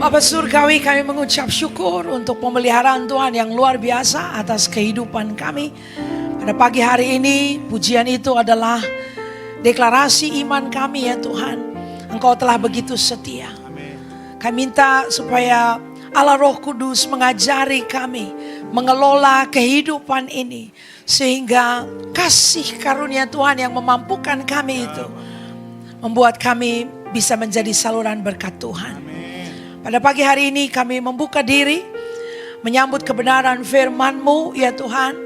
Bapa Surgawi, kami mengucap syukur untuk pemeliharaan Tuhan yang luar biasa atas kehidupan kami. Pada pagi hari ini, pujian itu adalah deklarasi iman kami ya Tuhan. Engkau telah begitu setia. Kami minta supaya Allah Roh Kudus mengajari kami mengelola kehidupan ini. Sehingga kasih karunia Tuhan yang memampukan kami itu membuat kami bisa menjadi saluran berkat Tuhan. Pada pagi hari ini kami membuka diri, menyambut kebenaran firman-Mu ya Tuhan.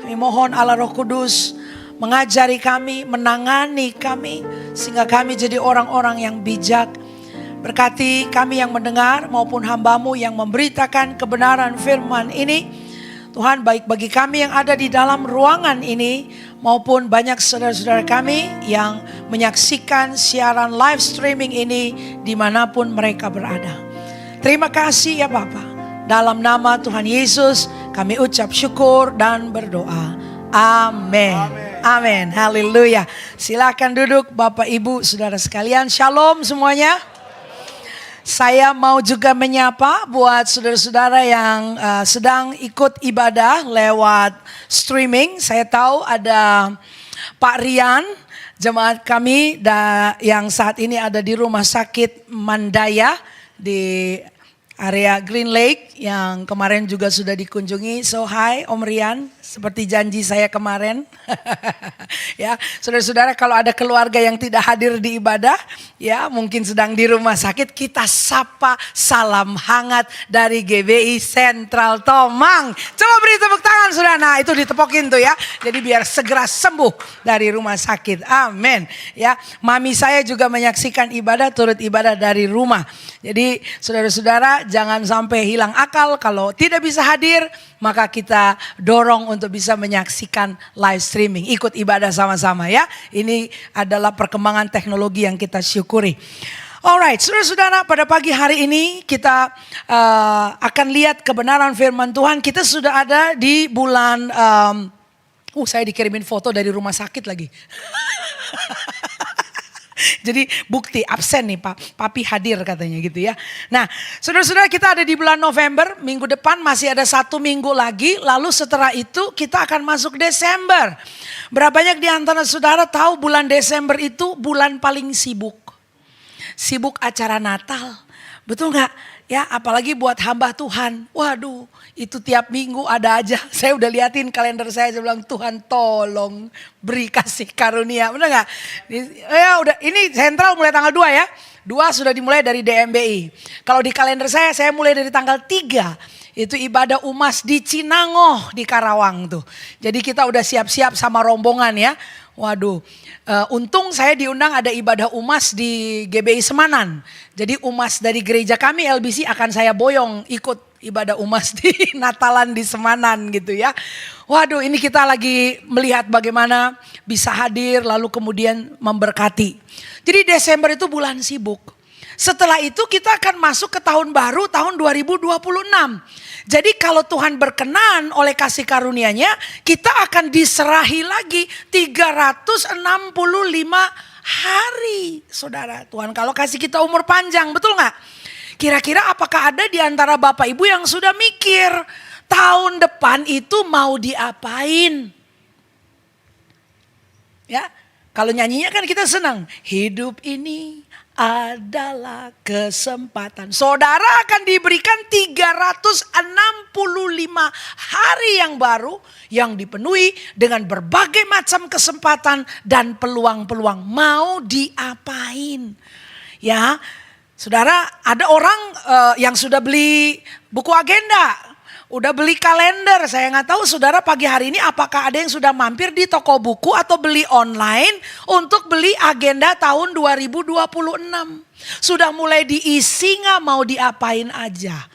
Kami mohon Allah Roh Kudus mengajari kami, menangani kami, sehingga kami jadi orang-orang yang bijak. Berkati kami yang mendengar maupun hamba-Mu yang memberitakan kebenaran firman ini. Tuhan, baik bagi kami yang ada di dalam ruangan ini maupun banyak saudara-saudara kami yang menyaksikan siaran live streaming ini dimanapun mereka berada. Terima kasih ya Bapa. Dalam nama Tuhan Yesus kami ucap syukur dan berdoa. Amin. Amin. Haleluya. Silakan duduk Bapak Ibu Saudara sekalian. Shalom semuanya. Saya mau juga menyapa buat saudara-saudara yang sedang ikut ibadah lewat streaming. Saya tahu ada Pak Rian, jemaat kami yang saat ini ada di Rumah Sakit Mandaya di area Green Lake yang kemarin juga sudah dikunjungi. So hi Om Rian, seperti janji saya kemarin. Ya, saudara-saudara, kalau ada keluarga yang tidak hadir di ibadah, ya mungkin sedang di rumah sakit, kita sapa salam hangat dari GBI Sentral Tomang. Coba beri tepuk tangan saudara, nah itu ditepokin tuh ya. Jadi biar segera sembuh dari rumah sakit. Amin. Ya, mami saya juga menyaksikan ibadah, turut ibadah dari rumah. Jadi saudara-saudara jangan sampai hilang akal, kalau tidak bisa hadir maka kita dorong untuk bisa menyaksikan live streaming. Ikut ibadah sama-sama ya. Ini adalah perkembangan teknologi yang kita syukuri. Alright, saudara-saudara, pada pagi hari ini kita akan lihat kebenaran firman Tuhan. Kita sudah ada di bulan, saya dikirimin foto dari rumah sakit lagi. Jadi bukti absen nih papi hadir katanya gitu ya. Nah saudara-saudara, kita ada di bulan November, minggu depan masih ada 1 minggu lagi. Lalu setelah itu kita akan masuk Desember. Berapa banyak di antara saudara tahu bulan Desember itu bulan paling sibuk. Sibuk acara Natal, betul gak? Ya, apalagi buat hamba Tuhan. Waduh, itu tiap minggu ada aja. Saya udah liatin kalender saya bilang Tuhan tolong beri kasih karunia. Benar gak? Ya udah, ini sentral mulai tanggal 2 ya. 2 sudah dimulai dari DMBI. Kalau di kalender saya mulai dari tanggal 3. Itu ibadah UMAS di Cinangoh di Karawang tuh. Jadi kita udah siap-siap sama rombongan ya. Waduh, untung saya diundang ada ibadah UMAS di GBI Semanan. Jadi UMAS dari gereja kami LBC akan saya boyong ikut ibadah UMAS di Natalan di Semanan gitu ya. Waduh, ini kita lagi melihat bagaimana bisa hadir lalu kemudian memberkati. Jadi Desember itu bulan sibuk. Setelah itu kita akan masuk ke tahun baru, tahun 2026. Jadi kalau Tuhan berkenan oleh kasih karunia-Nya, kita akan diserahi lagi 365 hari. Saudara, Tuhan kalau kasih kita umur panjang, betul gak? Kira-kira apakah ada di antara Bapak Ibu yang sudah mikir, tahun depan itu mau diapain? Ya, kalau nyanyinya kan kita senang. Hidup ini adalah kesempatan. Saudara akan diberikan 365 hari yang baru yang dipenuhi dengan berbagai macam kesempatan dan peluang-peluang. Mau diapain? Ya, saudara, ada orang yang sudah beli buku agenda. Udah beli kalender, saya nggak tahu saudara pagi hari ini apakah ada yang sudah mampir di toko buku atau beli online untuk beli agenda tahun 2026. Sudah mulai diisi nggak, mau diapain aja.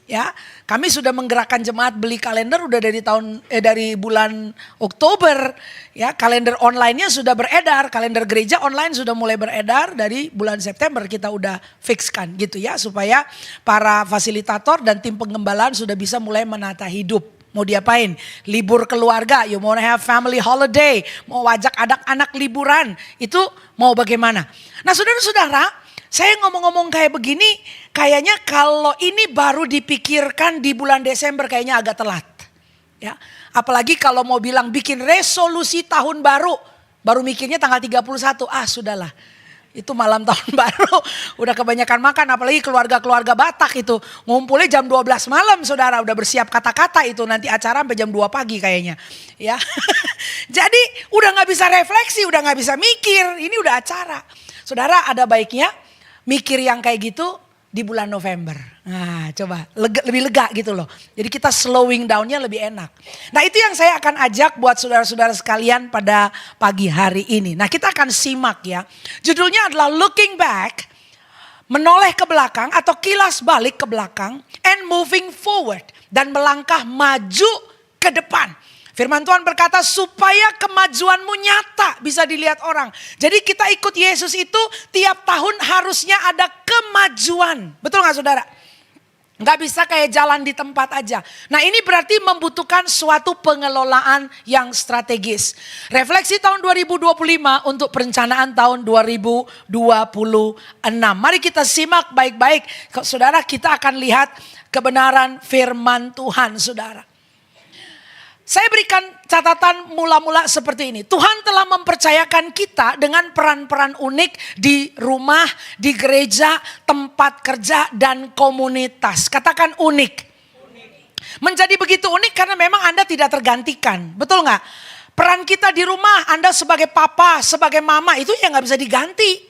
Ya, kami sudah menggerakkan jemaat beli kalender udah dari bulan Oktober. Ya, kalender online-nya sudah beredar, kalender gereja online sudah mulai beredar dari bulan September kita udah fixkan gitu ya, supaya para fasilitator dan tim pengembalaan sudah bisa mulai menata hidup. Mau diapain? Libur keluarga, you wanna have family holiday, mau ajak anak-anak liburan, itu mau bagaimana? Nah saudara-saudara, Saya ngomong-ngomong kayak begini, kayaknya kalau ini baru dipikirkan di bulan Desember kayaknya agak telat. Ya, apalagi kalau mau bilang bikin resolusi tahun baru mikirnya tanggal 31. Sudahlah. Itu malam tahun baru, udah kebanyakan makan, apalagi keluarga-keluarga Batak itu. Ngumpulnya jam 12 malam saudara, udah bersiap kata-kata itu, nanti acara sampai jam 2 pagi kayaknya. Ya, jadi udah gak bisa refleksi, udah gak bisa mikir, ini udah acara. Saudara, ada baiknya mikir yang kayak gitu di bulan November. Nah coba lebih lega gitu loh. Jadi kita slowing downnya lebih enak. Nah itu yang saya akan ajak buat saudara-saudara sekalian pada pagi hari ini. Nah kita akan simak ya. Judulnya adalah Looking Back. Menoleh ke belakang atau kilas balik ke belakang. And moving forward. Dan melangkah maju ke depan. Firman Tuhan berkata supaya kemajuanmu nyata bisa dilihat orang. Jadi kita ikut Yesus itu tiap tahun harusnya ada kemajuan. Betul gak saudara? Gak bisa kayak jalan di tempat aja. Nah ini berarti membutuhkan suatu pengelolaan yang strategis. Refleksi tahun 2025 untuk perencanaan tahun 2026. Mari kita simak baik-baik. Saudara, kita akan lihat kebenaran firman Tuhan saudara. Saya berikan catatan mula-mula seperti ini. Tuhan telah mempercayakan kita dengan peran-peran unik di rumah, di gereja, tempat kerja, dan komunitas. Katakan unik. Menjadi begitu unik karena memang Anda tidak tergantikan. Betul gak? Peran kita di rumah, Anda sebagai papa, sebagai mama, itu ya gak bisa diganti.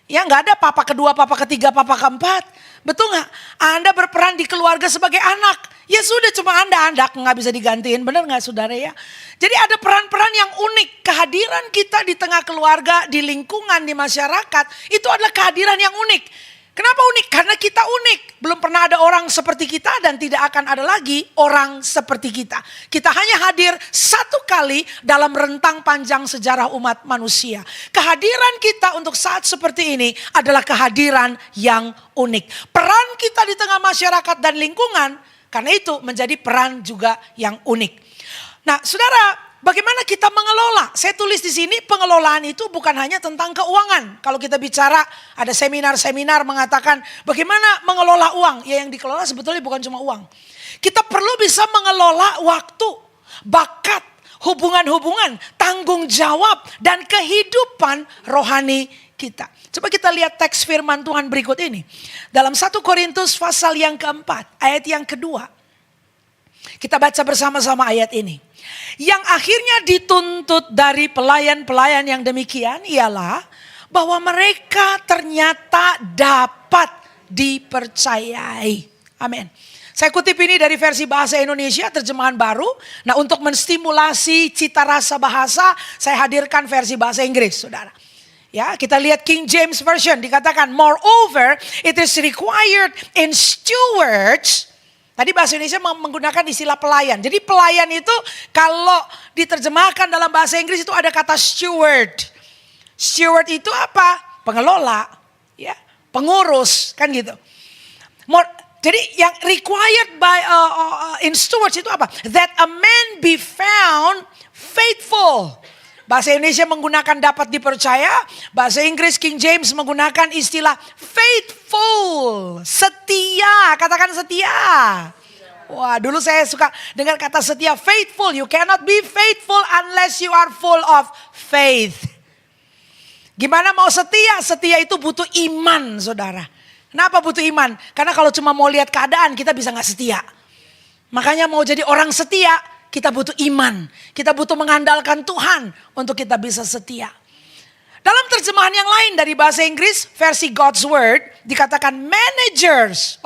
Ya gak ada papa kedua, papa ketiga, papa keempat. Betul gak? Anda berperan di keluarga sebagai anak. Ya sudah, cuma Anda gak bisa digantiin. Benar gak saudara ya? Jadi ada peran-peran yang unik. Kehadiran kita di tengah keluarga, di lingkungan, di masyarakat. Itu adalah kehadiran yang unik. Kenapa unik? Karena kita unik. Belum pernah ada orang seperti kita dan tidak akan ada lagi orang seperti kita. Kita hanya hadir satu kali dalam rentang panjang sejarah umat manusia. Kehadiran kita untuk saat seperti ini adalah kehadiran yang unik. Peran kita di tengah masyarakat dan lingkungan, karena itu menjadi peran juga yang unik. Nah saudara, bagaimana kita mengelola? Saya tulis di sini pengelolaan itu bukan hanya tentang keuangan. Kalau kita bicara ada seminar-seminar mengatakan bagaimana mengelola uang. Ya yang dikelola sebetulnya bukan cuma uang. Kita perlu bisa mengelola waktu, bakat, hubungan-hubungan, tanggung jawab dan kehidupan rohani kita. Coba kita lihat teks firman Tuhan berikut ini. Dalam 1 Korintus pasal yang keempat, ayat yang kedua. Kita baca bersama-sama ayat ini. Yang akhirnya dituntut dari pelayan-pelayan yang demikian ialah bahwa mereka ternyata dapat dipercayai. Amin. Saya kutip ini dari versi bahasa Indonesia, terjemahan baru. Nah untuk menstimulasi cita rasa bahasa, saya hadirkan versi bahasa Inggris saudara. Ya, kita lihat King James Version dikatakan moreover it is required in stewards. Tadi bahasa Indonesia menggunakan istilah pelayan. Jadi pelayan itu kalau diterjemahkan dalam bahasa Inggris itu ada kata steward. Steward itu apa? Pengelola, ya, pengurus kan gitu. Jadi yang required by in stewards itu apa? That a man be found faithful. Bahasa Indonesia menggunakan dapat dipercaya. Bahasa Inggris King James menggunakan istilah faithful. Setia. Katakan setia. Wah dulu saya suka dengar kata setia. Faithful. You cannot be faithful unless you are full of faith. Gimana mau setia? Setia itu butuh iman saudara. Kenapa butuh iman? Karena kalau cuma mau lihat keadaan kita bisa gak setia. Makanya mau jadi orang setia, kita butuh iman. Kita butuh mengandalkan Tuhan untuk kita bisa setia. Dalam terjemahan yang lain dari bahasa Inggris, versi God's Word, dikatakan managers.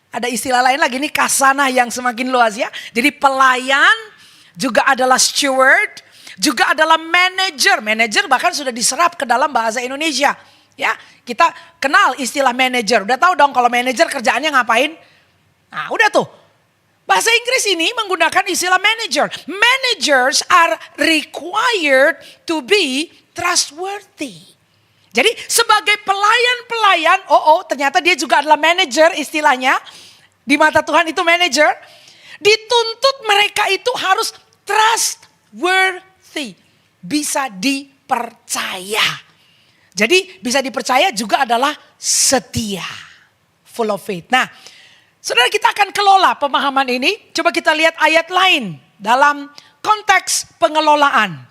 Ada istilah lain lagi, ini kasanah yang semakin luas ya. Jadi pelayan juga adalah steward, juga adalah manager. Manager bahkan sudah diserap ke dalam bahasa Indonesia. Ya, kita kenal istilah manager. Udah tahu dong kalau manager kerjaannya ngapain? Nah, udah tuh. Bahasa Inggris ini menggunakan istilah manager. Managers are required to be trustworthy. Jadi sebagai pelayan-pelayan, ternyata dia juga adalah manager istilahnya. Di mata Tuhan itu manager. Dituntut mereka itu harus trustworthy. Bisa dipercaya. Jadi bisa dipercaya juga adalah setia. Full of faith. Nah, saudara, kita akan kelola pemahaman ini. Coba kita lihat ayat lain dalam konteks pengelolaan.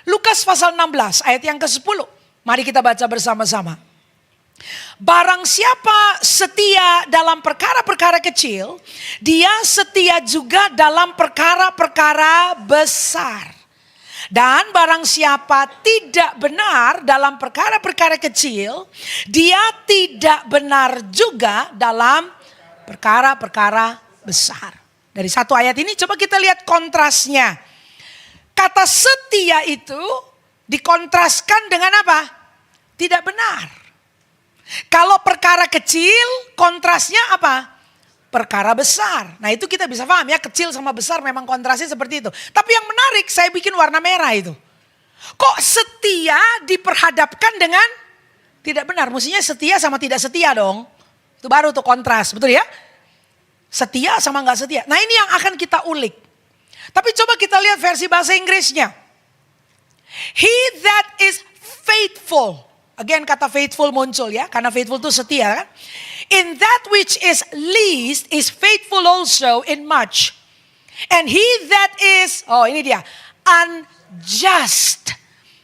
Lukas pasal 16 ayat yang ke-10. Mari kita baca bersama-sama. Barang siapa setia dalam perkara-perkara kecil, dia setia juga dalam perkara-perkara besar. Dan barang siapa tidak benar dalam perkara-perkara kecil, dia tidak benar juga dalam perkara-perkara besar. Dari satu ayat ini coba kita lihat kontrasnya. Kata setia itu dikontraskan dengan apa? Tidak benar. Kalau perkara kecil, kontrasnya apa? Perkara besar. Nah itu kita bisa paham ya, kecil sama besar memang kontrasnya seperti itu. Tapi yang menarik, saya bikin warna merah itu. Kok setia diperhadapkan dengan tidak benar? Mestinya setia sama tidak setia dong. Itu baru tuh kontras, betul ya? Setia sama nggak setia. Nah ini yang akan kita ulik. Tapi coba kita lihat versi bahasa Inggrisnya. He that is faithful. Again kata faithful muncul ya. Karena faithful itu setia kan. In that which is least is faithful also in much. And he that is, oh ini dia, unjust.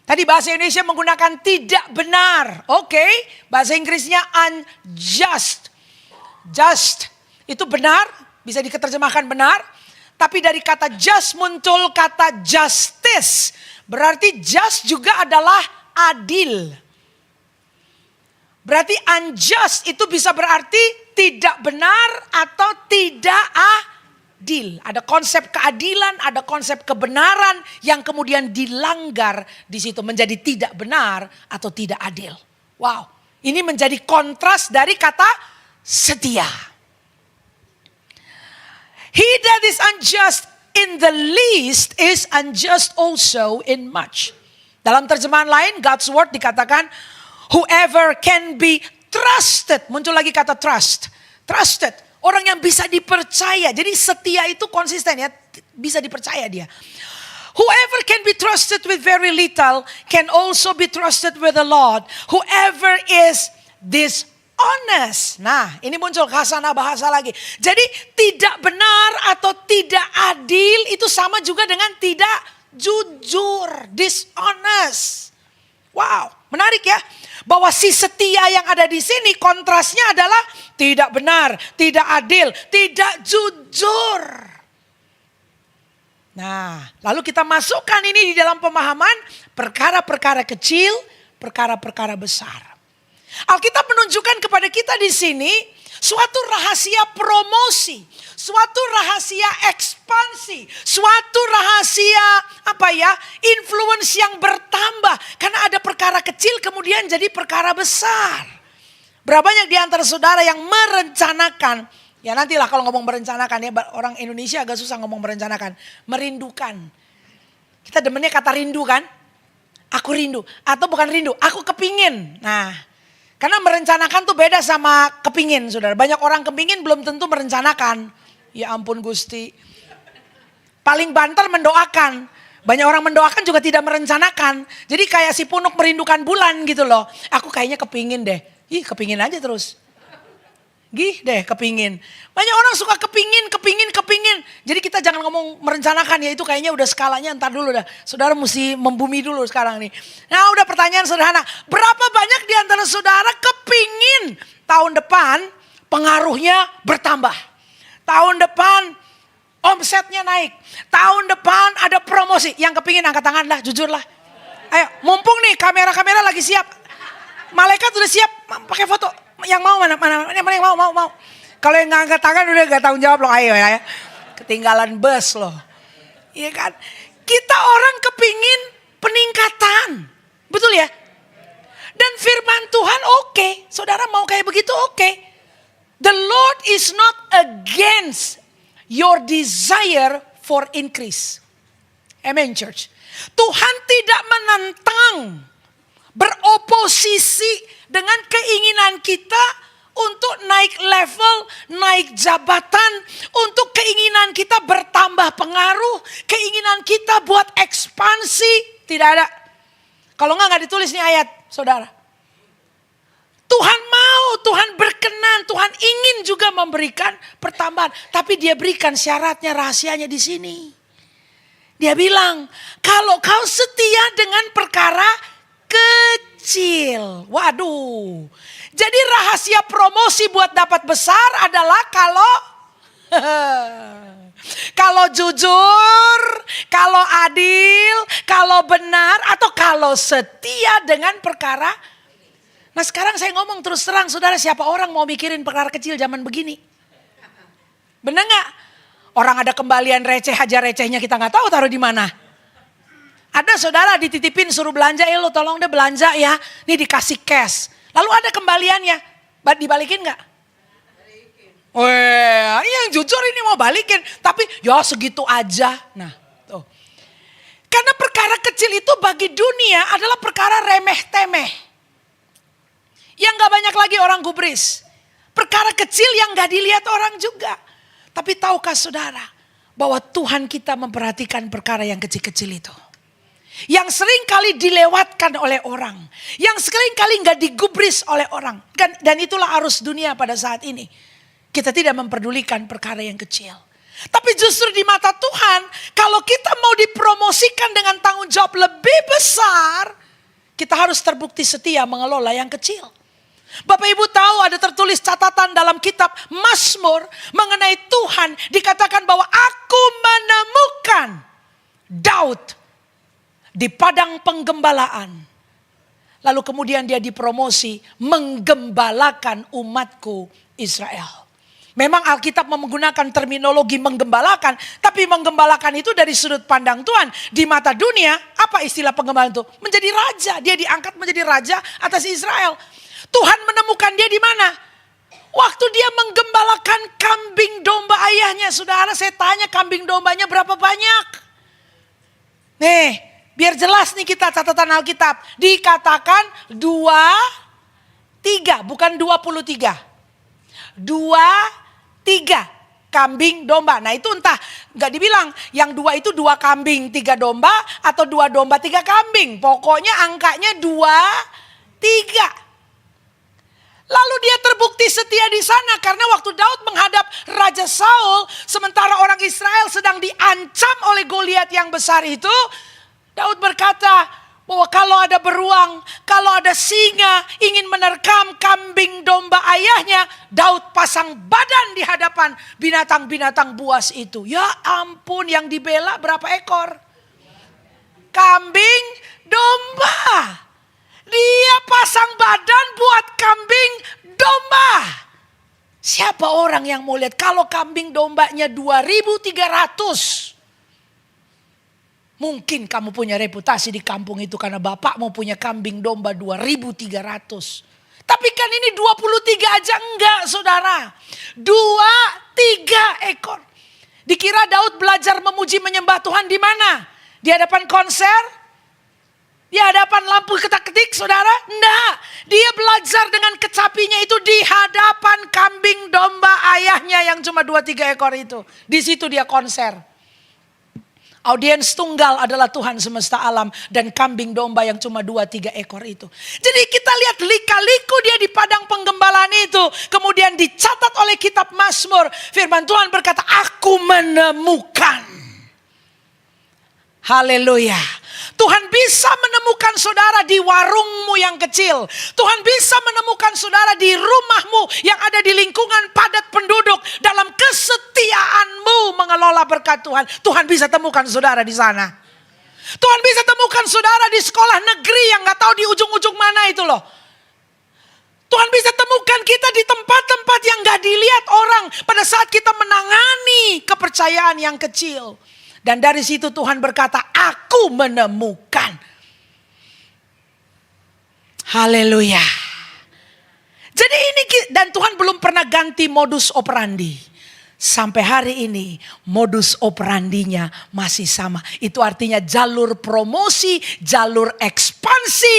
Tadi bahasa Indonesia menggunakan tidak benar. Oke, bahasa Inggrisnya unjust. Just itu benar, bisa diterjemahkan benar. Tapi dari kata just muncul kata justice. Berarti just juga adalah adil. Berarti unjust itu bisa berarti tidak benar atau tidak adil. Ada konsep keadilan, ada konsep kebenaran yang kemudian dilanggar di situ menjadi tidak benar atau tidak adil. Wow, ini menjadi kontras dari kata setia. He that is unjust in the least is unjust also in much. Dalam terjemahan lain, God's word dikatakan, whoever can be trusted. Muncul lagi kata trust. Trusted. Orang yang bisa dipercaya. Jadi setia itu konsisten ya. Bisa dipercaya dia. Whoever can be trusted with very little can also be trusted with a lot. Whoever is dishonest. Nah ini muncul khasana bahasa lagi. Jadi tidak benar atau tidak adil itu sama juga dengan tidak jujur. Dishonest. Wow, menarik ya. Bahwa si setia yang ada di sini kontrasnya adalah tidak benar, tidak adil, tidak jujur. Nah, lalu kita masukkan ini di dalam pemahaman perkara-perkara kecil, perkara-perkara besar. Alkitab menunjukkan kepada kita di sini suatu rahasia promosi, suatu rahasia ekspansi, suatu rahasia influence yang bertambah. Karena ada perkara kecil kemudian jadi perkara besar. Berapa banyak di antara saudara yang merencanakan, ya nantilah kalau ngomong merencanakan ya, orang Indonesia agak susah ngomong merencanakan, merindukan. Kita demennya kata rindu kan? Aku rindu, atau bukan rindu, aku kepingin. Nah, karena merencanakan tuh beda sama kepingin, saudara. Banyak orang kepingin belum tentu merencanakan. Ya ampun Gusti. Paling banter mendoakan. Banyak orang mendoakan juga tidak merencanakan. Jadi kayak si punuk merindukan bulan gitu loh. Aku kayaknya kepingin deh. Ih kepingin aja terus. Gih deh kepingin. Banyak orang suka kepingin. Jadi kita jangan ngomong merencanakan ya, itu kayaknya udah skalanya entar dulu dah. Saudara mesti membumi dulu sekarang nih. Nah udah pertanyaan sederhana. Berapa banyak di antara saudara kepingin tahun depan pengaruhnya bertambah. Tahun depan omsetnya naik. Tahun depan ada promosi. Yang kepingin angkat tangan lah, jujur lah. Ayo mumpung nih kamera-kamera lagi siap. Malaikat udah siap pakai foto. Yang mau mana yang mau. Kalau yang nggak angkat tangan udah gak tanggung jawab loh, ayo ya. Ketinggalan bus loh. Iya kan? Kita orang kepingin peningkatan. Betul ya? Dan firman Tuhan oke. Saudara mau kayak begitu oke. The Lord is not against your desire for increase. Amen church. Tuhan tidak menentang, beroposisi dengan keinginan kita untuk naik level, naik jabatan, untuk keinginan kita bertambah pengaruh, keinginan kita buat ekspansi, tidak ada. Kalau nggak ditulis nih ayat, saudara. Tuhan mau, Tuhan berkenan, Tuhan ingin juga memberikan pertambahan. Tapi dia berikan syaratnya, rahasianya di sini. Dia bilang, kalau kau setia dengan perkara kecil. Waduh. Jadi rahasia promosi buat dapat besar adalah kalau jujur, kalau adil, kalau benar, atau kalau setia dengan perkara. Nah sekarang saya ngomong terus terang, saudara, siapa orang mau mikirin perkara kecil zaman begini? Benar gak? Orang ada kembalian receh aja, recehnya kita gak tahu taruh di mana. Ada saudara dititipin suruh belanja, lo tolong deh belanja ya, nih dikasih cash. Lalu ada kembaliannya, dibalikin gak? Wah, yang jujur ini mau balikin, tapi ya segitu aja. Nah, tuh. Karena perkara kecil itu bagi dunia adalah perkara remeh-temeh. Yang gak banyak lagi orang gubris. Perkara kecil yang gak dilihat orang juga. Tapi tahukah saudara bahwa Tuhan kita memperhatikan perkara yang kecil-kecil itu. Yang sering kali dilewatkan oleh orang. Yang sering kali gak digubris oleh orang. Dan itulah arus dunia pada saat ini. Kita tidak memperdulikan perkara yang kecil. Tapi justru di mata Tuhan, kalau kita mau dipromosikan dengan tanggung jawab lebih besar, kita harus terbukti setia mengelola yang kecil. Bapak Ibu tahu ada tertulis catatan dalam kitab Mazmur mengenai Tuhan, dikatakan bahwa aku menemukan Daud di padang penggembalaan. Lalu kemudian dia dipromosi menggembalakan umatku Israel. Memang Alkitab menggunakan terminologi menggembalakan, tapi menggembalakan itu dari sudut pandang Tuhan. Di mata dunia, apa istilah penggembalaan itu? Menjadi raja, dia diangkat menjadi raja atas Israel. Tuhan menemukan dia di mana? Waktu dia menggembalakan kambing domba ayahnya. Saudara, saya tanya kambing dombanya berapa banyak? Nih, biar jelas nih kita catatan Alkitab. Dikatakan 23, bukan 23. 23 kambing domba. Nah itu entah gak dibilang yang 2 itu 2 kambing 3 domba atau 2 domba 3 kambing. Pokoknya angkanya 23. Lalu dia terbukti setia di sana karena waktu Daud menghadap Raja Saul, sementara orang Israel sedang diancam oleh Goliat yang besar itu, Daud berkata bahwa kalau ada beruang, kalau ada singa ingin menerkam kambing domba ayahnya, Daud pasang badan di hadapan binatang-binatang buas itu. Ya ampun, yang dibela berapa ekor? Kambing domba. Dia pasang badan buat kambing domba. Siapa orang yang mau lihat kalau kambing dombanya 2.300? Mungkin kamu punya reputasi di kampung itu karena bapak mau punya kambing domba 2.300. Tapi kan ini 23 aja enggak saudara. 23 ekor. Dikira Daud belajar memuji menyembah Tuhan di mana? Di hadapan konser? Di hadapan lampu ketak-ketik saudara? Enggak. Dia belajar dengan kecapinya itu di hadapan kambing domba ayahnya yang cuma 2-3 ekor itu. Di situ dia konser. Audiens tunggal adalah Tuhan semesta alam dan kambing domba yang cuma 2-3 ekor itu. Jadi kita lihat lika-liku dia di padang penggembalaan itu. Kemudian dicatat oleh kitab Mazmur. Firman Tuhan berkata, aku menemukan. Haleluya. Tuhan bisa menemukan saudara di warungmu yang kecil. Tuhan bisa menemukan saudara di rumahmu yang ada di lingkungan padat penduduk. Dalam kesetiaanmu mengelola berkat Tuhan. Tuhan bisa temukan saudara di sana. Tuhan bisa temukan saudara di sekolah negeri yang gak tahu di ujung-ujung mana itu loh. Tuhan bisa temukan kita di tempat-tempat yang gak dilihat orang pada saat kita menangani kepercayaan yang kecil. Dan dari situ Tuhan berkata, aku menemukan. Haleluya. Jadi ini, dan Tuhan belum pernah ganti modus operandi. Sampai hari ini modus operandinya masih sama. Itu artinya jalur promosi, jalur ekspansi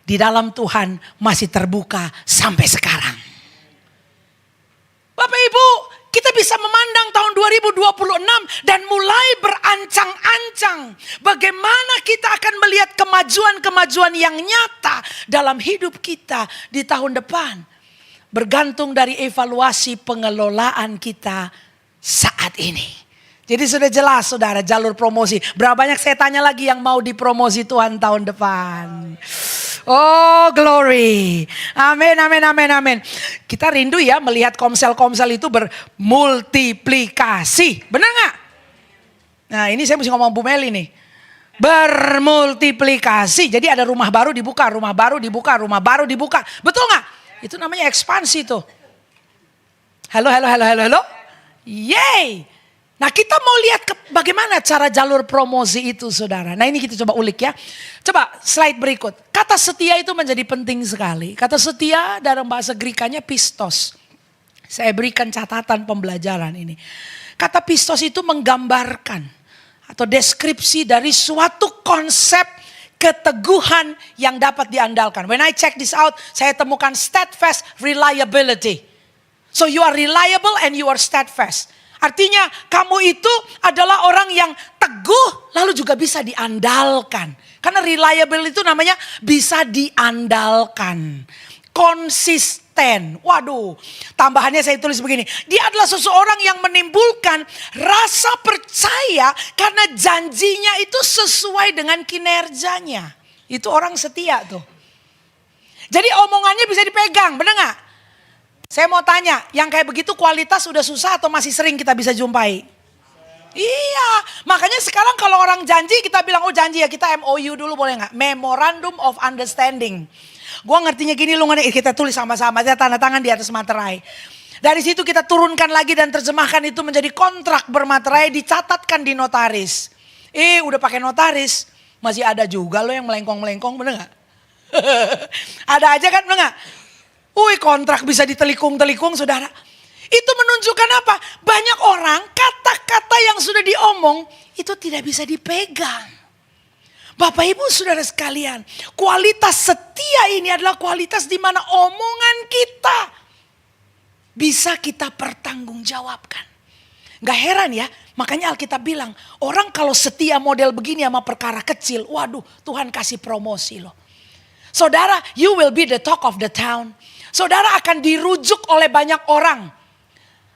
di dalam Tuhan masih terbuka sampai sekarang. Bapak Ibu, kita bisa memandang tahun dan mulai berancang-ancang bagaimana kita akan melihat kemajuan-kemajuan yang nyata dalam hidup kita di tahun depan. Bergantung dari evaluasi pengelolaan kita saat ini. Jadi sudah jelas saudara jalur promosi. Berapa banyak saya tanya lagi yang mau dipromosi Tuhan tahun depan. Oh glory. Amin, amin, amin, amin. Kita rindu ya melihat komsel-komsel itu bermultiplikasi. Benar gak? Nah ini saya mesti ngomong Bu Meli nih. Bermultiplikasi. Jadi ada rumah baru dibuka, rumah baru dibuka, rumah baru dibuka. Betul gak? Itu namanya ekspansi tuh. Halo. Yeay. Nah kita mau lihat bagaimana cara jalur promosi itu saudara. Nah ini kita coba ulik ya. Coba slide berikut. Kata setia itu menjadi penting sekali. Kata setia dalam bahasa Grekanya pistos. Saya berikan catatan pembelajaran ini. Kata pistos itu menggambarkan atau deskripsi dari suatu konsep keteguhan yang dapat diandalkan. When I check this out, saya temukan steadfast reliability. So you are reliable and you are steadfast. Artinya kamu itu adalah orang yang teguh lalu juga bisa diandalkan. Karena reliable itu namanya bisa diandalkan. Konsisten. Waduh, tambahannya saya tulis begini. Dia adalah seseorang yang menimbulkan rasa percaya karena janjinya itu sesuai dengan kinerjanya. Itu orang setia tuh. Jadi omongannya bisa dipegang, benar gak? Saya mau tanya, yang kayak begitu kualitas udah susah atau masih sering kita bisa jumpai? Iya, makanya sekarang kalau orang janji kita bilang, oh janji ya kita MOU dulu boleh gak? Memorandum of Understanding. Gua ngertinya gini, lu ngerti, kita tulis sama-sama, tanda tangan di atas materai. Dari situ kita turunkan lagi dan terjemahkan itu menjadi kontrak bermaterai, dicatatkan di notaris. Udah pakai notaris, masih ada juga lo yang melengkong-melengkong, bener gak? Ada aja kan, bener gak? Kontrak bisa ditelikung-telikung saudara. Itu menunjukkan apa? Banyak orang kata-kata yang sudah diomong itu tidak bisa dipegang. Bapak ibu saudara sekalian. Kualitas setia ini adalah kualitas di mana omongan kita bisa kita pertanggungjawabkan. Gak heran ya. Makanya Alkitab bilang orang kalau setia model begini sama perkara kecil. Waduh Tuhan kasih promosi loh. Saudara you will be the talk of the town. Saudara akan dirujuk oleh banyak orang.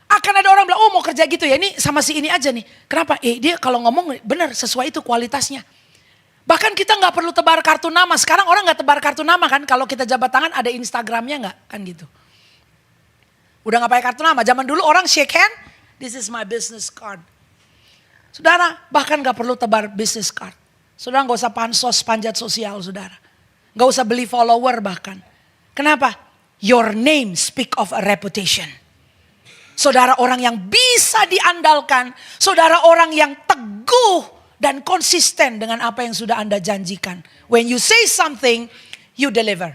Akan ada orang bilang, oh mau kerja gitu ya, ini sama si ini aja nih. Kenapa? Dia kalau ngomong benar sesuai itu kualitasnya. Bahkan kita gak perlu tebar kartu nama. Sekarang orang gak tebar kartu nama kan. Kalau kita jabat tangan ada Instagramnya gak? Kan gitu. Udah gak pakai kartu nama. Zaman dulu orang shake hand, this is my business card. Saudara bahkan gak perlu tebar business card. Saudara gak usah pansos, panjat sosial saudara. Gak usah beli follower bahkan. Kenapa? Your name speak of a reputation. Saudara orang yang bisa diandalkan. Saudara orang yang teguh dan konsisten dengan apa yang sudah Anda janjikan. When you say something, you deliver.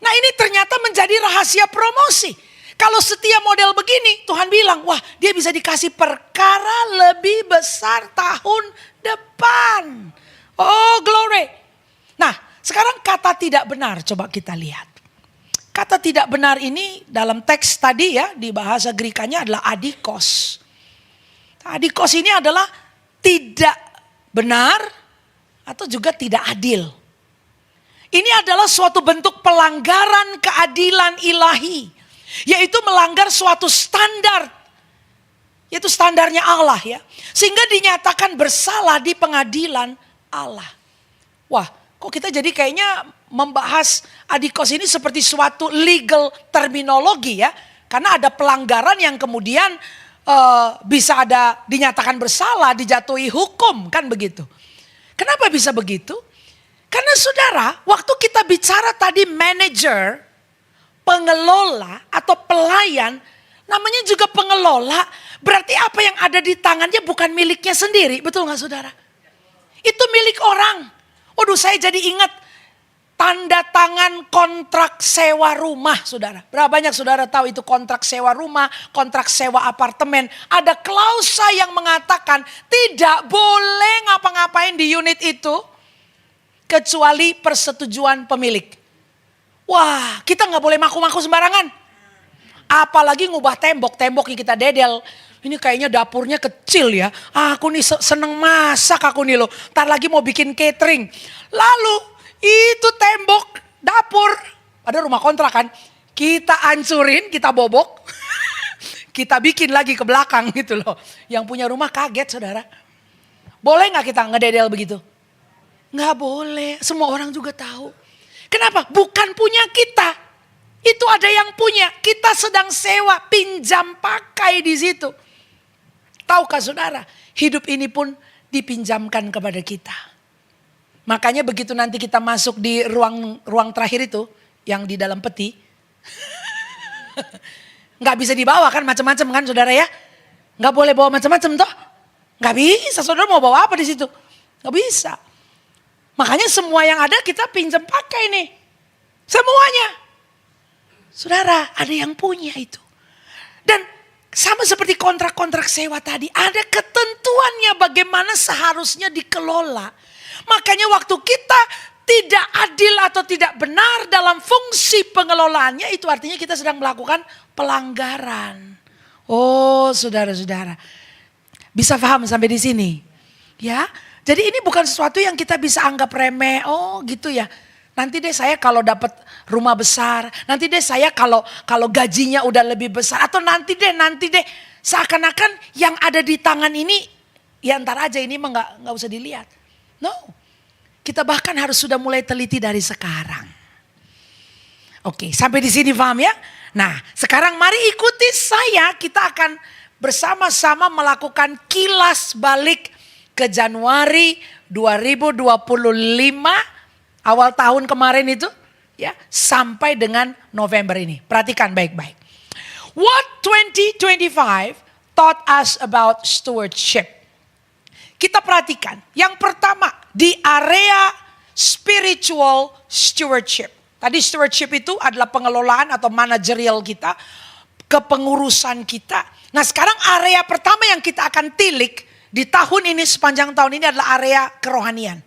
Nah ini ternyata menjadi rahasia promosi. Kalau setia model begini, Tuhan bilang, wah dia bisa dikasih perkara lebih besar tahun depan. Oh glory. Nah sekarang kata tidak benar coba kita lihat. Kata tidak benar ini dalam teks tadi ya di bahasa Grekanya adalah adikos. Adikos ini adalah tidak benar atau juga tidak adil. Ini adalah suatu bentuk pelanggaran keadilan ilahi. Yaitu melanggar suatu standar. Yaitu standarnya Allah ya. Sehingga dinyatakan bersalah di pengadilan Allah. Wah kok kita jadi kayaknya membahas adikos ini seperti suatu legal terminologi ya. Karena ada pelanggaran yang kemudian bisa ada dinyatakan bersalah, dijatuhi hukum kan begitu. Kenapa bisa begitu? Karena saudara waktu kita bicara tadi manager, pengelola atau pelayan, namanya juga pengelola, berarti apa yang ada di tangannya bukan miliknya sendiri, betul gak saudara? Itu milik orang. Waduh saya jadi ingat tanda tangan kontrak sewa rumah saudara. Berapa banyak saudara tahu itu kontrak sewa rumah, kontrak sewa apartemen. Ada klausa yang mengatakan tidak boleh ngapa-ngapain di unit itu kecuali persetujuan pemilik. Wah kita gak boleh maku-maku sembarangan. Apalagi ngubah tembok yang kita dedel ini kayaknya dapurnya kecil ya. Aku nih seneng masak aku nih loh. Ntar lagi mau bikin catering. Lalu itu tembok dapur, ada rumah kontrakan, kita hancurin, kita bobok. Kita bikin lagi ke belakang gitu loh. Yang punya rumah kaget saudara. Boleh gak kita ngededel begitu? Gak boleh, semua orang juga tahu. Kenapa? Bukan punya kita. Itu ada yang punya, kita sedang sewa, pinjam pakai di situ. Tahukah saudara, hidup ini pun dipinjamkan kepada kita. Makanya begitu nanti kita masuk di ruang terakhir itu, yang di dalam peti. Gak bisa dibawa kan macam-macam kan saudara ya. Gak boleh bawa macam-macam toh. Gak bisa, saudara mau bawa apa di situ? Gak bisa. Makanya semua yang ada kita pinjam pakai nih. Semuanya. Saudara, ada yang punya itu. Dan sama seperti kontrak-kontrak sewa tadi, ada ketentuannya bagaimana seharusnya dikelola. Makanya waktu kita tidak adil atau tidak benar dalam fungsi pengelolaannya, itu artinya kita sedang melakukan pelanggaran. Oh, saudara-saudara, bisa paham sampai di sini? Ya, jadi ini bukan sesuatu yang kita bisa anggap remeh. Oh, gitu ya. Nanti deh saya kalau dapat rumah besar, nanti deh saya kalau gajinya udah lebih besar, atau nanti deh seakan-akan yang ada di tangan ini ya ntar aja, ini mah nggak usah dilihat. No, kita bahkan harus sudah mulai teliti dari sekarang. Oke, sampai di sini paham ya? Nah, sekarang mari ikuti saya, kita akan bersama-sama melakukan kilas balik ke Januari 2025. Awal tahun kemarin itu ya sampai dengan November ini. Perhatikan baik-baik. What 2025 taught us about stewardship? Kita perhatikan. Yang pertama di area spiritual stewardship. Tadi stewardship itu adalah pengelolaan atau manajerial kita, kepengurusan kita. Nah, sekarang area pertama yang kita akan tilik di tahun ini, sepanjang tahun ini adalah area kerohanian.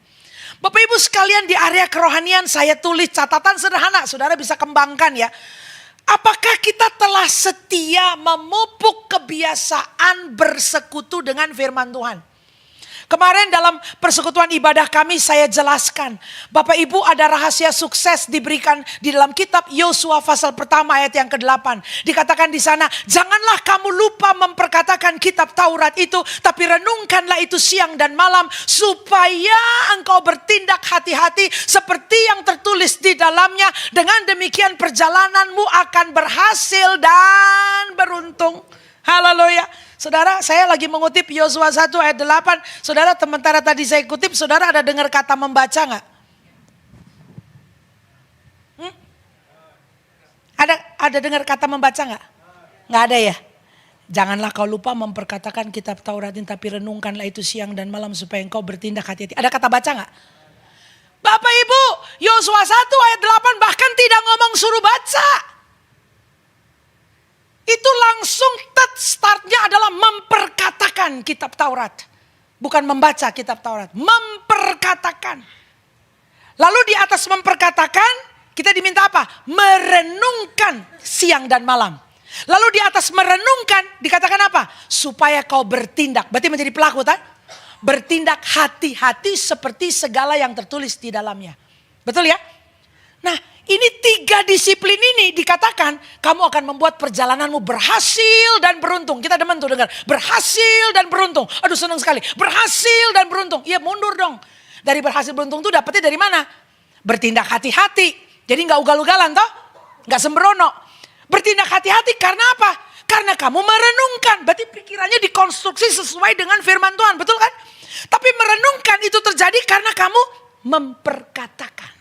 Bapak Ibu sekalian, di area kerohanian saya tulis catatan sederhana, saudara bisa kembangkan ya. Apakah kita telah setia memupuk kebiasaan bersekutu dengan firman Tuhan? Kemarin dalam persekutuan ibadah kami saya jelaskan, Bapak Ibu ada rahasia sukses diberikan di dalam kitab Yosua pasal pertama ayat yang ke-8. Dikatakan di sana, janganlah kamu lupa memperkatakan kitab Taurat itu, tapi renungkanlah itu siang dan malam supaya engkau bertindak hati-hati seperti yang tertulis di dalamnya. Dengan demikian perjalananmu akan berhasil dan beruntung. Haleluya. Saudara, saya lagi mengutip Yosua 1 ayat 8. Saudara, sementara tadi saya kutip, saudara ada dengar kata membaca gak? Ada dengar kata membaca gak? Gak ada ya? Janganlah kau lupa memperkatakan kitab Taurat ini, tapi renungkanlah itu siang dan malam supaya engkau bertindak hati-hati. Ada kata baca gak? Bapak Ibu, Yosua 1 ayat 8 bahkan tidak ngomong suruh baca. Itu langsung startnya adalah memperkatakan kitab Taurat. Bukan membaca kitab Taurat, memperkatakan. Lalu di atas memperkatakan, kita diminta apa? Merenungkan siang dan malam. Lalu di atas merenungkan, dikatakan apa? Supaya kau bertindak. Berarti menjadi pelaku, tak? Bertindak hati-hati seperti segala yang tertulis di dalamnya. Betul ya? Nah, ini 3 disiplin ini dikatakan kamu akan membuat perjalananmu berhasil dan beruntung. Kita demen tuh dengar berhasil dan beruntung. Aduh senang sekali. Berhasil dan beruntung. Iya mundur dong. Dari berhasil beruntung tuh dapetnya dari mana? Bertindak hati-hati. Jadi gak ugal-ugalan toh. Gak sembrono. Bertindak hati-hati karena apa? Karena kamu merenungkan. Berarti pikirannya dikonstruksi sesuai dengan firman Tuhan. Betul kan? Tapi merenungkan itu terjadi karena kamu memperkatakan.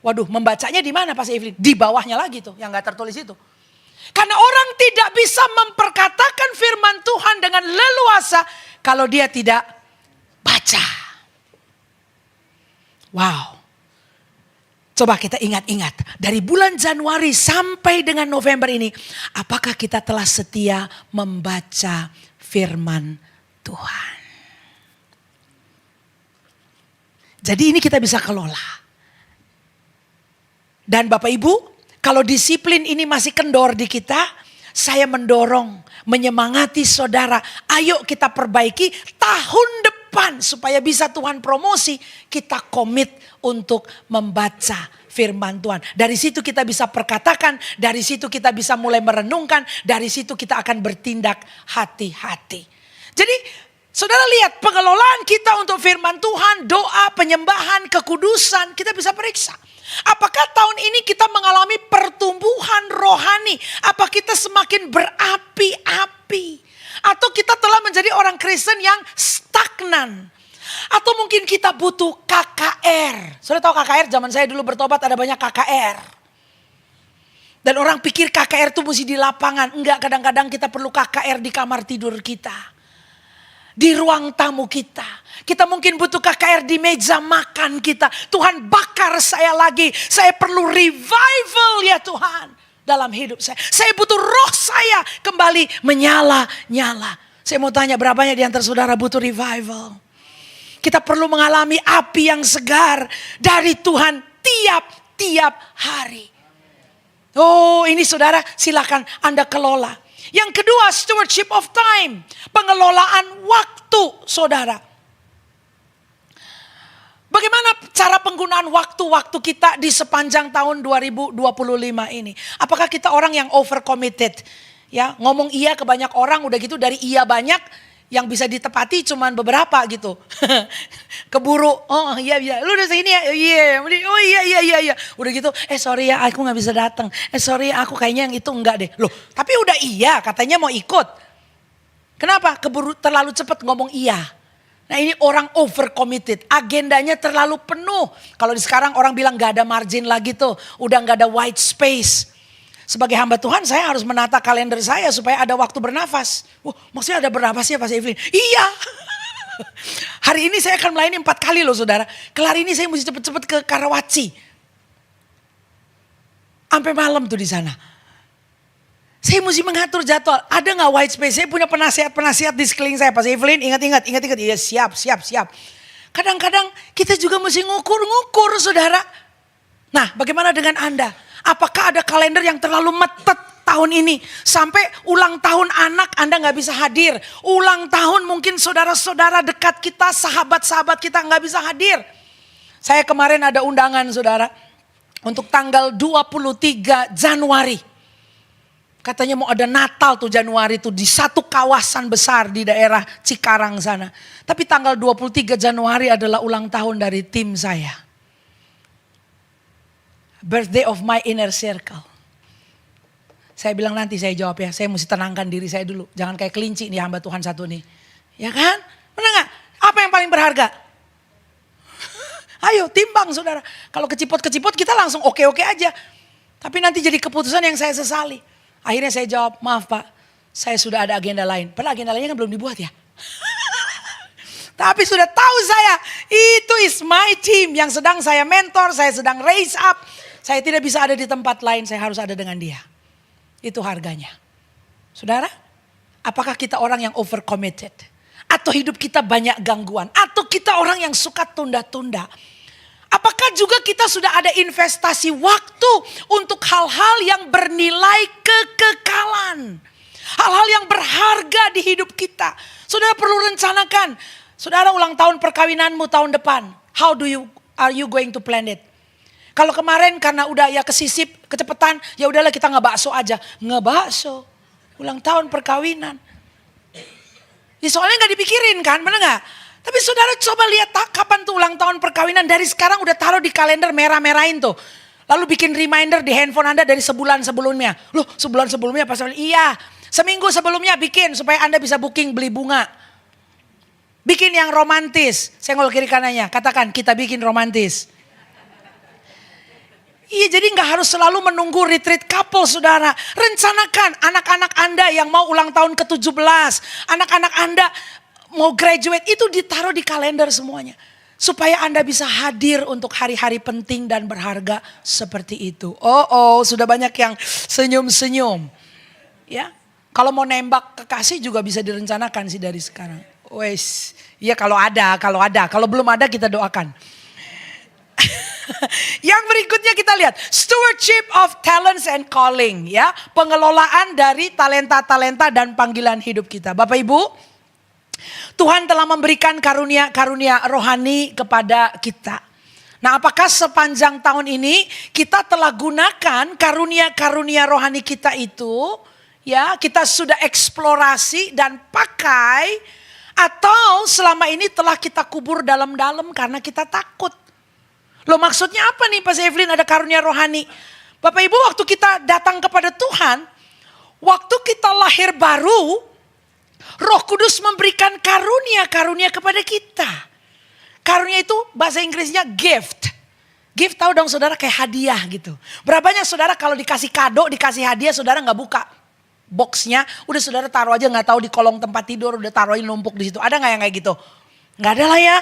Waduh, membacanya di mana Pak Ifri? Di bawahnya lagi tuh, yang gak tertulis itu. Karena orang tidak bisa memperkatakan firman Tuhan dengan leluasa kalau dia tidak baca. Wow. Coba kita ingat-ingat, dari bulan Januari sampai dengan November ini, apakah kita telah setia membaca firman Tuhan? Jadi ini kita bisa kelola. Dan Bapak Ibu, kalau disiplin ini masih kendor di kita, saya mendorong, menyemangati saudara. Ayo kita perbaiki tahun depan supaya bisa Tuhan promosi. Kita komit untuk membaca firman Tuhan. Dari situ kita bisa perkatakan, dari situ kita bisa mulai merenungkan, dari situ kita akan bertindak hati-hati. Jadi saudara lihat pengelolaan kita untuk firman Tuhan, doa, penyembahan, kekudusan, kita bisa periksa. Apakah tahun ini kita mengalami pertumbuhan rohani? Apa kita semakin berapi-api? Atau kita telah menjadi orang Kristen yang stagnan? Atau mungkin kita butuh KKR. Saudara tahu KKR? Zaman saya dulu bertobat ada banyak KKR. Dan orang pikir KKR itu mesti di lapangan. Enggak, kadang-kadang kita perlu KKR di kamar tidur kita. Di ruang tamu kita. Kita mungkin butuh KKR di meja makan kita. Tuhan bakar saya lagi. Saya perlu revival ya Tuhan. Dalam hidup saya. Saya butuh roh saya kembali menyala-nyala. Saya mau tanya berapanya di antara saudara butuh revival. Kita perlu mengalami api yang segar dari Tuhan tiap-tiap hari. Oh ini saudara silakan Anda kelola. Yang kedua, stewardship of time. Pengelolaan waktu, saudara. Bagaimana cara penggunaan waktu-waktu kita di sepanjang tahun 2025 ini? Apakah kita orang yang over committed? Ya, ngomong iya ke banyak orang, udah gitu dari iya banyak, yang bisa ditepati cuman beberapa gitu. Keburu, oh iya, lu udah segini ya, iya, oh iya. Udah gitu, sorry ya aku gak bisa datang. Sorry ya aku kayaknya yang itu enggak deh. Loh tapi udah iya katanya mau ikut. Kenapa? Keburu terlalu cepat ngomong iya. Nah ini orang over committed, agendanya terlalu penuh. Kalau di sekarang orang bilang gak ada margin lagi tuh, udah gak ada white space. Sebagai hamba Tuhan saya harus menata kalender saya supaya ada waktu bernafas. Maksudnya ada bernafas ya Pak Evelyn? Iya. Hari ini saya akan melayani 4 kali loh saudara. Kelar ini saya mesti cepet-cepet ke Karawaci. Sampai malam tuh di sana. Saya mesti mengatur jadwal. Ada gak white space? Saya punya penasihat di sekeliling saya. Pak Evelyn ingat. Iya siap. Kadang-kadang kita juga mesti ngukur saudara. Nah bagaimana dengan Anda? Apakah ada kalender yang terlalu metet tahun ini? Sampai ulang tahun anak Anda gak bisa hadir. Ulang tahun mungkin saudara-saudara dekat kita, sahabat-sahabat kita gak bisa hadir. Saya kemarin ada undangan saudara. Untuk tanggal 23 Januari. Katanya mau ada Natal tuh Januari tuh di satu kawasan besar di daerah Cikarang sana. Tapi tanggal 23 Januari adalah ulang tahun dari tim saya. Birthday of my inner circle. Saya bilang nanti saya jawab ya. Saya mesti tenangkan diri saya dulu. Jangan kayak kelinci nih hamba Tuhan satu nih. Ya kan? Benar gak? Apa yang paling berharga? Ayo timbang saudara. Kalau kecipot-kecipot kita langsung oke-oke aja. Tapi nanti jadi keputusan yang saya sesali. Akhirnya saya jawab, maaf Pak. Saya sudah ada agenda lain. Padahal agenda lainnya kan belum dibuat ya. Tapi sudah tahu saya. Itu is my team. Yang sedang saya mentor. Saya sedang raise up. Saya tidak bisa ada di tempat lain, saya harus ada dengan dia. Itu harganya. Saudara, apakah kita orang yang over committed? Atau hidup kita banyak gangguan? Atau kita orang yang suka tunda-tunda? Apakah juga kita sudah ada investasi waktu untuk hal-hal yang bernilai kekekalan? Hal-hal yang berharga di hidup kita. Saudara perlu rencanakan. Saudara ulang tahun perkawinanmu tahun depan. Are you going to plan it? Kalau kemarin karena udah ya kesisip, kecepatan, ya udahlah kita ngebakso aja. Ngebakso, ulang tahun perkawinan. Ya soalnya gak dipikirin kan, bener gak? Tapi saudara coba lihat kapan tuh ulang tahun perkawinan. Dari sekarang udah taruh di kalender merah-merahin tuh. Lalu bikin reminder di handphone Anda dari sebulan sebelumnya. Loh sebulan sebelumnya pas iya. Seminggu sebelumnya bikin supaya Anda bisa booking beli bunga. Bikin yang romantis. Senggol kiri kanannya, katakan kita bikin romantis. Iya jadi gak harus selalu menunggu retreat couple saudara. Rencanakan anak-anak Anda yang mau ulang tahun ke-17. Anak-anak Anda mau graduate itu ditaruh di kalender semuanya. Supaya Anda bisa hadir untuk hari-hari penting dan berharga seperti itu. Sudah banyak yang senyum-senyum. Ya, kalau mau nembak kekasih juga bisa direncanakan sih dari sekarang. Wes, ya kalau ada. Kalau belum ada kita doakan. Yang berikutnya kita lihat stewardship of talents and calling, ya, pengelolaan dari talenta-talenta dan panggilan hidup kita. Bapak Ibu, Tuhan telah memberikan karunia-karunia rohani kepada kita. Nah, apakah sepanjang tahun ini kita telah gunakan karunia-karunia rohani kita itu? Ya, kita sudah eksplorasi dan pakai, atau selama ini telah kita kubur dalam-dalam karena kita takut. Loh, maksudnya apa nih Pak Evelyn ada karunia rohani? Bapak Ibu, waktu kita datang kepada Tuhan, waktu kita lahir baru, Roh Kudus memberikan karunia-karunia kepada kita. Karunia itu bahasa Inggrisnya gift. Gift tahu dong saudara, kayak hadiah gitu. Berapa banyak saudara kalau dikasih kado, dikasih hadiah, saudara gak buka boxnya, udah saudara taruh aja, gak tahu di kolong tempat tidur, udah taruhin numpuk di situ. Ada gak yang kayak gitu? Gak ada lah ya.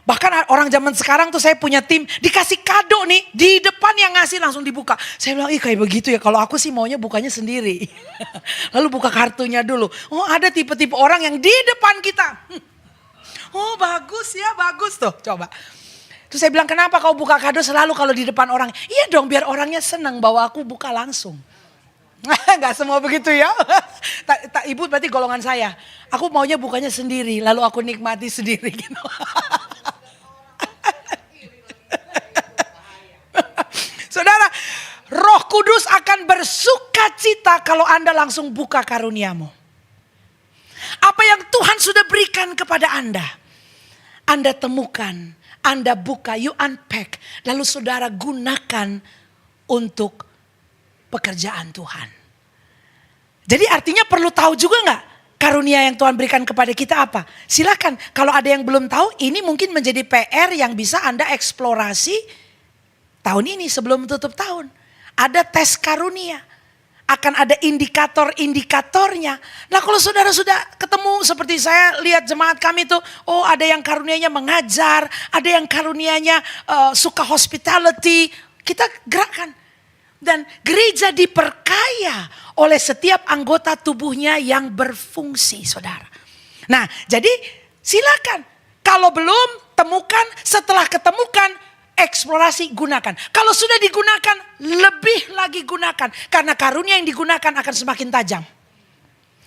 Bahkan orang zaman sekarang tuh saya punya tim, dikasih kado nih, di depan yang ngasih langsung dibuka. Saya bilang, ih kayak begitu ya, kalau aku sih maunya bukanya sendiri. Lalu buka kartunya dulu. Oh, ada tipe-tipe orang yang di depan kita. Oh, bagus ya, bagus tuh, coba. Terus saya bilang, kenapa kau buka kado selalu kalau di depan orang? Iya dong, biar orangnya senang bahwa aku buka langsung. Gak semua begitu ya. Ibu berarti golongan saya. Aku maunya bukanya sendiri, lalu aku nikmati sendiri gitu. Saudara, Roh Kudus akan bersuka cita kalau Anda langsung buka karuniamu. Apa yang Tuhan sudah berikan kepada Anda temukan, Anda buka, you unpack. Lalu saudara gunakan untuk pekerjaan Tuhan. Jadi artinya perlu tahu juga gak karunia yang Tuhan berikan kepada kita apa? Silakan, kalau ada yang belum tahu, ini mungkin menjadi PR yang bisa Anda eksplorasi tahun ini sebelum tutup tahun. Ada tes karunia. Akan ada indikator-indikatornya. Nah, kalau saudara sudah ketemu seperti saya lihat jemaat kami tuh. Oh, ada yang karunianya mengajar. Ada yang karunianya suka hospitality. Kita gerakkan. Dan gereja diperkaya oleh setiap anggota tubuhnya yang berfungsi, saudara. Nah, jadi silakan. Kalau belum, temukan. Setelah ketemukan, eksplorasi, gunakan. Kalau sudah digunakan, lebih lagi gunakan. Karena karunia yang digunakan akan semakin tajam.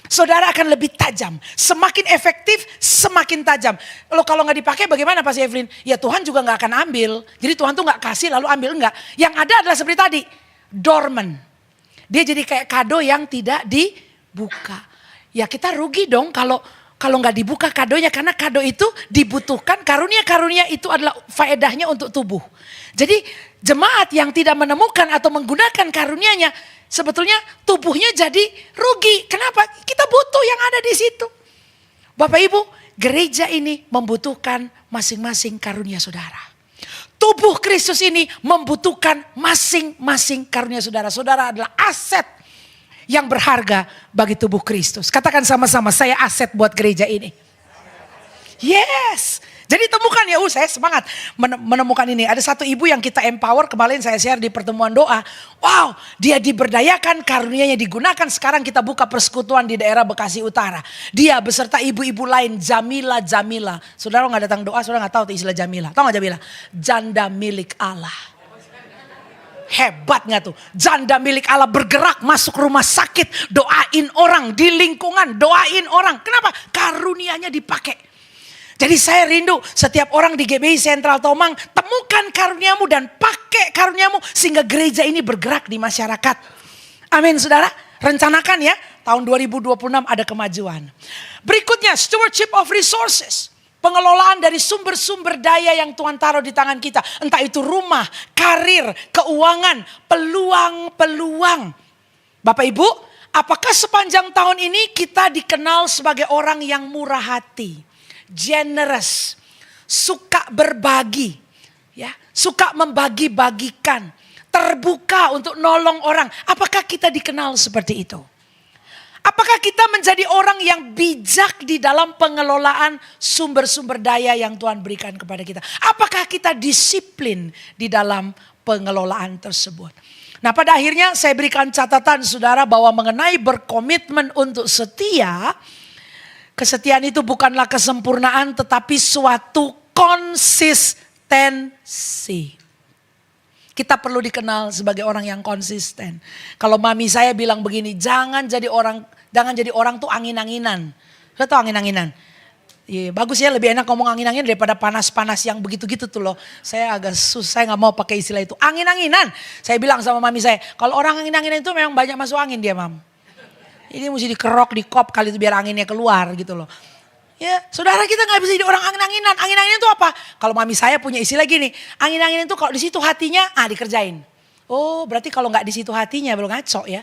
Saudara akan lebih tajam. Semakin efektif, semakin tajam. Loh, kalau gak dipakai bagaimana Pak Evelyn? Ya Tuhan juga gak akan ambil. Jadi Tuhan tuh gak kasih lalu ambil, enggak. Yang ada adalah seperti tadi. Dormant. Dia jadi kayak kado yang tidak dibuka. Ya kita rugi dong kalau nggak dibuka kadonya, karena kado itu dibutuhkan, karunia-karunia itu adalah faedahnya untuk tubuh. Jadi jemaat yang tidak menemukan atau menggunakan karunianya, sebetulnya tubuhnya jadi rugi. Kenapa? Kita butuh yang ada di situ. Bapak Ibu, gereja ini membutuhkan masing-masing karunia saudara. Tubuh Kristus ini membutuhkan masing-masing karunia saudara. Saudara adalah aset yang berharga bagi tubuh Kristus. Katakan sama-sama, saya aset buat gereja ini. Yes. Jadi temukan ya, saya semangat menemukan ini. Ada satu ibu yang kita empower, kemarin saya share di pertemuan doa. Wow, dia diberdayakan, karunianya digunakan. Sekarang kita buka persekutuan di daerah Bekasi Utara. Dia beserta ibu-ibu lain, Jamila. Saudara gak datang doa, saudara gak tahu istilah Jamila. Tahu gak Jamila? Janda milik Allah. Hebat gak tuh? Janda milik Allah bergerak masuk rumah sakit. Doain orang di lingkungan. Doain orang. Kenapa? Karunianya dipakai. Jadi saya rindu setiap orang di GBI Sentral Tomang. Temukan karuniamu dan pakai karuniamu. Sehingga gereja ini bergerak di masyarakat. Amin saudara. Rencanakan ya. Tahun 2026 ada kemajuan. Berikutnya stewardship of resources. Pengelolaan dari sumber-sumber daya yang Tuhan taruh di tangan kita. Entah itu rumah, karir, keuangan, peluang-peluang. Bapak Ibu, apakah sepanjang tahun ini kita dikenal sebagai orang yang murah hati, generous, suka berbagi, ya, suka membagi-bagikan, terbuka untuk nolong orang. Apakah kita dikenal seperti itu? Apakah kita menjadi orang yang bijak di dalam pengelolaan sumber-sumber daya yang Tuhan berikan kepada kita? Apakah kita disiplin di dalam pengelolaan tersebut? Nah, pada akhirnya saya berikan catatan saudara bahwa mengenai berkomitmen untuk setia, kesetiaan itu bukanlah kesempurnaan tetapi suatu konsistensi. Kita perlu dikenal sebagai orang yang konsisten. Kalau mami saya bilang begini, jangan jadi orang tuh angin-anginan. Lo tau angin-anginan? Iya, bagus ya, lebih enak ngomong angin-angin daripada panas-panas yang begitu-gitu tuh loh. Saya agak susah, saya gak mau pakai istilah itu. Angin-anginan. Saya bilang sama mami saya, kalau orang angin-anginan itu memang banyak masuk angin dia, mam. Ini mesti dikerok, dikop kali itu biar anginnya keluar gitu loh. Ya, saudara, kita gak bisa jadi orang angin-anginan. Angin-anginan itu apa? Kalau mami saya punya istilah gini, angin-anginan itu kalau di situ hatinya, dikerjain. Oh, berarti kalau gak di situ hatinya belum ngaco ya.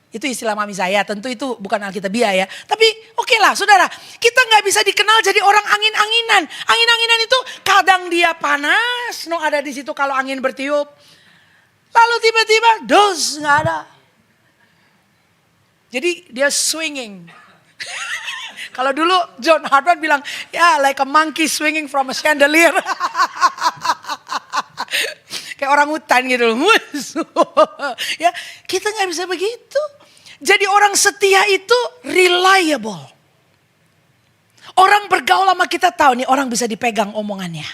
Itu istilah mami saya, tentu itu bukan alkitabiah ya. Tapi oke lah saudara, kita gak bisa dikenal jadi orang angin-anginan. Angin-anginan itu kadang dia panas, ada di situ kalau angin bertiup. Lalu tiba-tiba dos gak ada. Jadi dia swinging. Kalau dulu John Hartman bilang, ya like a monkey swinging from a chandelier. Kayak orang hutan gitu. Ya, kita gak bisa begitu. Jadi orang setia itu reliable. Orang bergaul sama kita tahu nih orang bisa dipegang omongannya.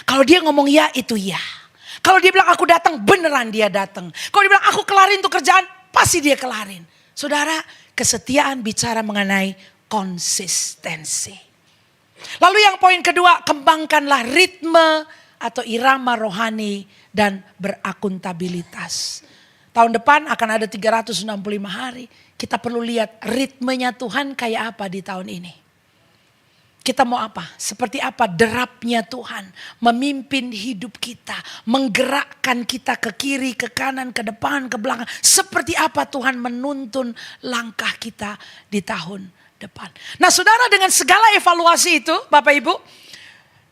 Kalau dia ngomong ya itu ya. Kalau dia bilang aku datang beneran dia datang. Kalau dia bilang aku kelarin tuh kerjaan pasti dia kelarin. Saudara, kesetiaan bicara mengenai konsistensi. Lalu yang poin kedua, kembangkanlah ritme atau irama rohani dan berakuntabilitas. Tahun depan akan ada 365 hari. Kita perlu lihat ritmenya Tuhan kayak apa di tahun ini. Kita mau apa? Seperti apa derapnya Tuhan memimpin hidup kita. Menggerakkan kita ke kiri, ke kanan, ke depan, ke belakang. Seperti apa Tuhan menuntun langkah kita di tahun depan. Nah saudara, dengan segala evaluasi itu Bapak Ibu,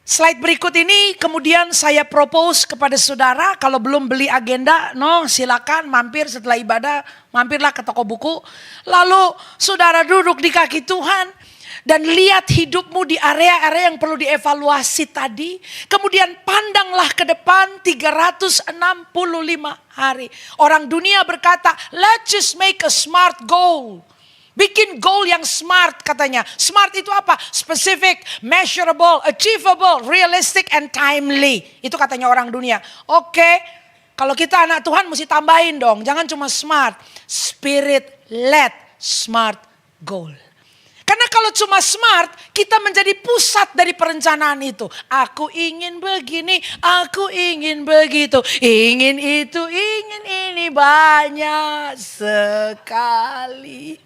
slide berikut ini kemudian saya propose kepada saudara, kalau belum beli agenda, silakan mampir setelah ibadah, mampirlah ke toko buku. Lalu saudara duduk di kaki Tuhan dan lihat hidupmu di area-area yang perlu dievaluasi tadi. Kemudian pandanglah ke depan 365 hari. Orang dunia berkata, let's just make a smart goal. Bikin goal yang smart katanya. Smart itu apa? Specific, measurable, achievable, realistic, and timely. Itu katanya orang dunia. Oke, kalau kita anak Tuhan mesti tambahin dong. Jangan cuma smart. Spirit led smart goal. Karena kalau cuma smart, kita menjadi pusat dari perencanaan itu. Aku ingin begini, aku ingin begitu. Ingin itu, ingin ini, banyak sekali.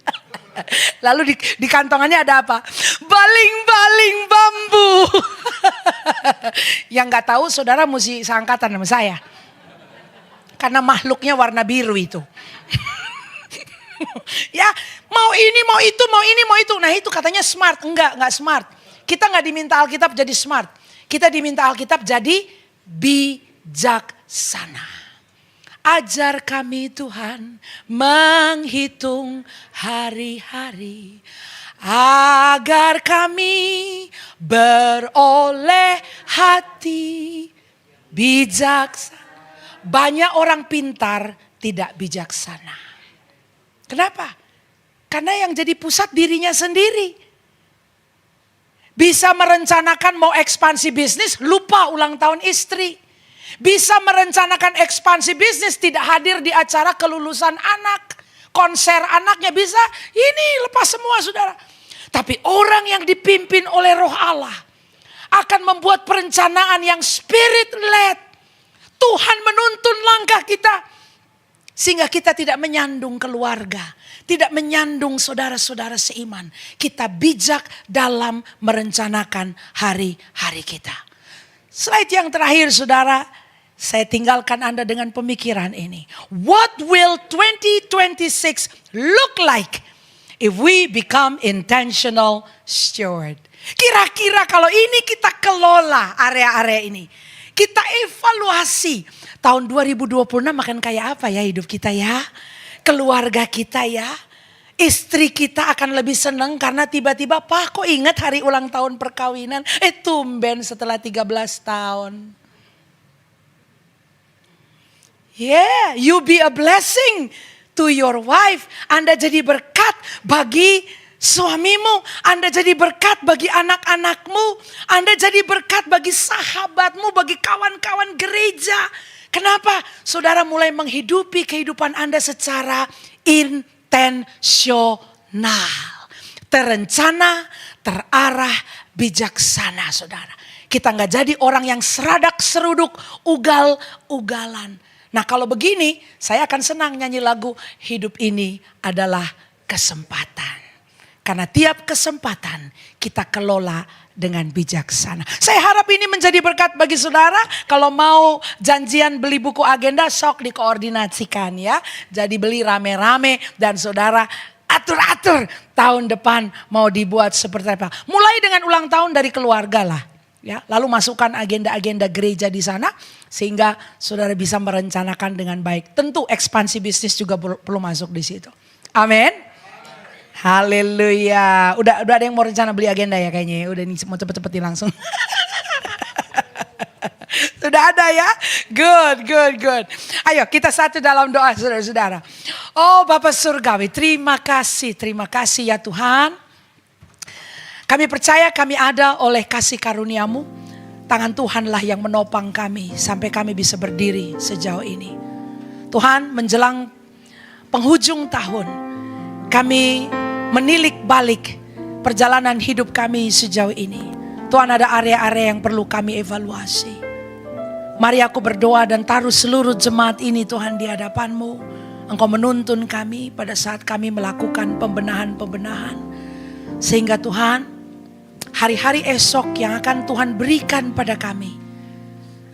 Lalu di kantongannya ada apa? Baling-baling bambu. Yang gak tahu saudara mesti seangkatan sama saya. Karena makhluknya warna biru itu. Ya, mau ini, mau itu, mau ini, mau itu. Nah itu katanya smart. Enggak smart. Kita gak diminta Alkitab jadi smart. Kita diminta Alkitab jadi bijaksana. Ajar kami Tuhan menghitung hari-hari. Agar kami beroleh hati bijaksana. Banyak orang pintar tidak bijaksana. Kenapa? Karena yang jadi pusat dirinya sendiri. Bisa merencanakan mau ekspansi bisnis, lupa ulang tahun istri. Bisa merencanakan ekspansi bisnis, tidak hadir di acara kelulusan anak. Konser anaknya bisa, ini lepas semua saudara. Tapi orang yang dipimpin oleh Roh Allah akan membuat perencanaan yang spirit led. Tuhan menuntun langkah kita. Sehingga kita tidak menyandung keluarga. Tidak menyandung saudara-saudara seiman. Kita bijak dalam merencanakan hari-hari kita. Slide yang terakhir saudara. Saya tinggalkan Anda dengan pemikiran ini. What will 2026 look like if we become intentional steward? Kira-kira kalau ini kita kelola area-area ini. Kita evaluasi. Tahun 2026 akan kayak apa ya hidup kita ya? Keluarga kita ya? Istri kita akan lebih senang karena tiba-tiba, Pak kok ingat hari ulang tahun perkawinan? Tumben setelah 13 tahun. Yeah, you be a blessing to your wife. Anda jadi berkat bagi suamimu. Anda jadi berkat bagi anak-anakmu. Anda jadi berkat bagi sahabatmu, bagi kawan-kawan gereja. Kenapa saudara mulai menghidupi kehidupan Anda secara intensional, terencana, terarah, bijaksana saudara. Kita nggak jadi orang yang seradak seruduk, ugal-ugalan. Nah kalau begini saya akan senang nyanyi lagu hidup ini adalah kesempatan. Karena tiap kesempatan kita kelola dengan bijaksana. Saya harap ini menjadi berkat bagi saudara. Kalau mau janjian beli buku agenda, sok dikoordinasikan ya. Jadi beli rame-rame dan saudara atur-atur tahun depan mau dibuat seperti apa. Mulai dengan ulang tahun dari keluarga lah. Ya, lalu masukkan agenda-agenda gereja di sana sehingga saudara bisa merencanakan dengan baik. Tentu ekspansi bisnis juga perlu masuk di situ. Amin. Haleluya. Udah ada yang mau rencana beli agenda ya kayaknya. Udah nih mau cepet-cepetin langsung. Sudah ada ya? Good. Ayo kita satu dalam doa saudara-saudara. Oh Bapa Surgawi, terima kasih ya Tuhan. Kami percaya kami ada oleh kasih karunia-Mu. Tangan Tuhanlah yang menopang kami sampai kami bisa berdiri sejauh ini. Tuhan menjelang penghujung tahun, kami menilik balik perjalanan hidup kami sejauh ini. Tuhan ada area-area yang perlu kami evaluasi. Mari aku berdoa dan taruh seluruh jemaat ini Tuhan di hadapan-Mu. Engkau menuntun kami pada saat kami melakukan pembenahan-pembenahan. Sehingga Tuhan, hari-hari esok yang akan Tuhan berikan pada kami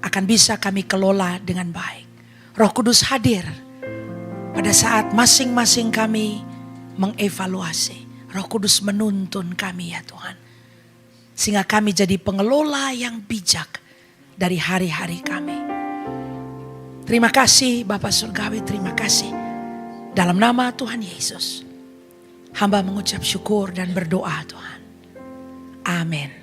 akan bisa kami kelola dengan baik. Roh Kudus hadir pada saat masing-masing kami mengevaluasi. Roh Kudus menuntun kami ya Tuhan. Sehingga kami jadi pengelola yang bijak dari hari-hari kami. Terima kasih Bapa Surgawi, terima kasih. Dalam nama Tuhan Yesus, hamba mengucap syukur dan berdoa Tuhan. Amin.